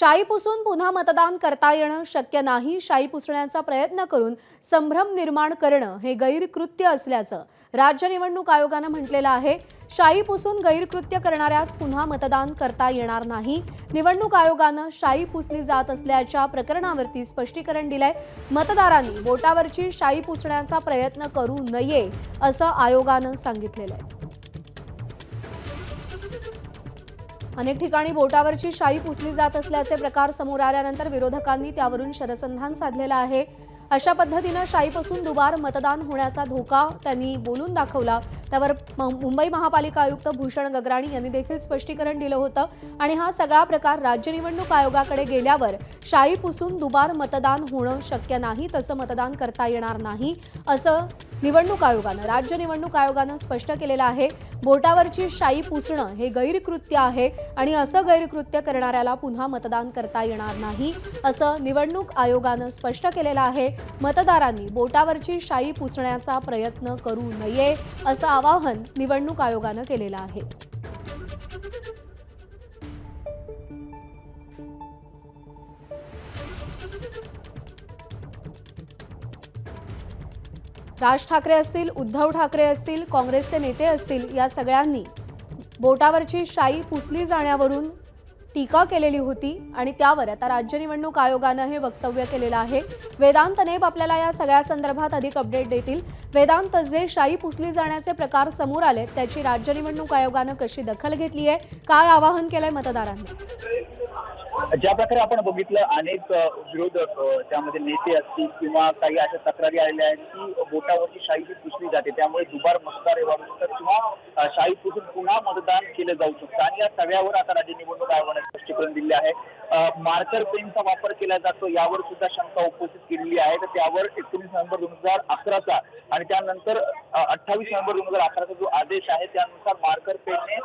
शाई पुसून पुन्हा मतदान करता येणं शक्य नाही. शाई पुसण्याचा प्रयत्न करून संभ्रम निर्माण करणं हे गैरकृत्य असल्याचं राज्य निवडणूक आयोगानं म्हटलेलं आहे. शाई पुसून गैरकृत्य करणाऱ्यास पुन्हा मतदान करता येणार नाही. निवडणूक आयोगानं शाई पुसली जात असल्याच्या प्रकरणावरती स्पष्टीकरण दिलंय. मतदारांनी बोटावरची शाई पुसण्याचा प्रयत्न करू नये असं आयोगानं सांगितलेलं आहे. अनेक ठिकाणी बोटावरची शाई पुसली जात असल्याचे प्रकार समोर आल्यानंतर विरोधकांनी त्यावरून शरसंधान साधलेलं आहे. अशा पद्धतीनं शाईपासून दुबार मतदान होण्याचा धोका त्यांनी बोलून दाखवला. त्यावर मुंबई महापालिका आयुक्त भूषण गगराणी यांनी देखील स्पष्टीकरण दिलं होतं आणि हा सगळा प्रकार राज्य निवडणूक आयोगाकडे गेल्यावर शाई पुसून दुबार मतदान होणं शक्य नाही, तसं मतदान करता येणार नाही असं राज्य निवडणूक आयोगानं स्पष्ट केलेलं आहे. बोटावरची शाई पुसणं हे गैरकृत्य आहे आणि असं गैरकृत्य करणाऱ्याला पुन्हा मतदान करता येणार नाही असं निवडणूक आयोगानं स्पष्ट केलेलं आहे. मतदारांनी बोटावरची शाई पुसण्याचा प्रयत्न करू नये असं आवाहन निवडणूक आयोगानं केलेलं आहे. राज ठाकरे असतील, उद्धव ठाकरे असतील, काँग्रेसचे नेते असतील, या सगळ्यांनी बोटावरची शाई पुसली जाण्यावरून टीका केलेली होती आणि त्यावर आता राज्य निवडणूक आयोगानं हे वक्तव्य केलेलं आहे. वेदांत नेब आपल्याला या सगळ्या संदर्भात अधिक अपडेट देतील. वेदांत, जे शाई पुसली जाण्याचे प्रकार समोर आले त्याची राज्य निवडणूक आयोगानं कशी दखल घेतली आहे, काय आवाहन केलंय मतदारांनी? ज्या प्रकारे आपण बघितलं, अनेक विरोधक त्यामध्ये नेते असतील किंवा काही अशा तक्रारी आलेल्या आहेत की बोटावरची शाई ही पुसली जाते, त्यामुळे दुबार मतदार वाढू शकतात किंवा शाई पुसून पुन्हा मतदान केलं जाऊ शकतं. आणि या सगळ्यावर आता राज्य निवडणूक आयोगाने स्पष्टीकरण दिले आहे. मार्कर पेनचा वापर केला जातो यावर सुद्धा शंका उपस्थित केलेली आहे. तर त्यावर 19 नोव्हेंबर 2011चा आणि त्यानंतर 28 नोव्हेंबर 2011चा जो आदेश आहे त्यानुसार मार्कर पेनने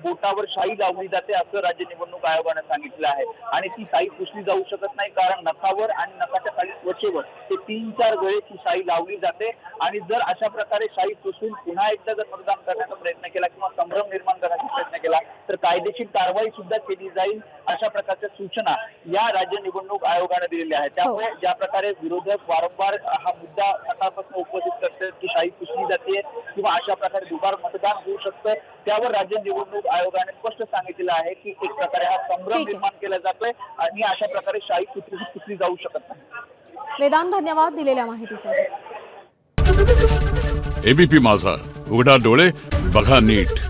बोटावर शाई लावली जाते असं राज्य निवडणूक आयोगाने सांगितलं आहे. आणि ती शाई पुसली जाऊ शकत नाही, कारण नखावर आणि नखाच्या खाली त्वचेवर ते 3-4 वेळेस ही शाई लावली जाते. आणि जर अशा प्रकारे शाई पुसून पुन्हा एकदा जर मतदान करण्याचा प्रयत्न केला किंवा संभ्रम निर्माण करण्याचा प्रयत्न केला तर कायदेशीर कारवाई सुद्धा केली जाईल, अशा प्रकारच्या सूचना या राज्य निवडणूक आयोगाने दिलेल्या आहेत. त्यामुळे ज्या प्रकारे विरोधक वारंवार हा मुद्दा सकाळपासून उपस्थित करतात की शाई पुसली जाते किंवा अशा प्रकारे दुबार मतदान होऊ शकतं, त्यावर राज्य निवडणूक आयोगाने स्पष्ट सांगितलेलं आहे की एक प्रकारे हा संभ्रम निर्माण केला जातोय आणि अशा प्रकारे शाई पुसली जाऊ शकत नाही. वेदांत, धन्यवाद दिलेल्या माहितीसाठी. एबीपी माझा, उघडा डोळे बघा नीट.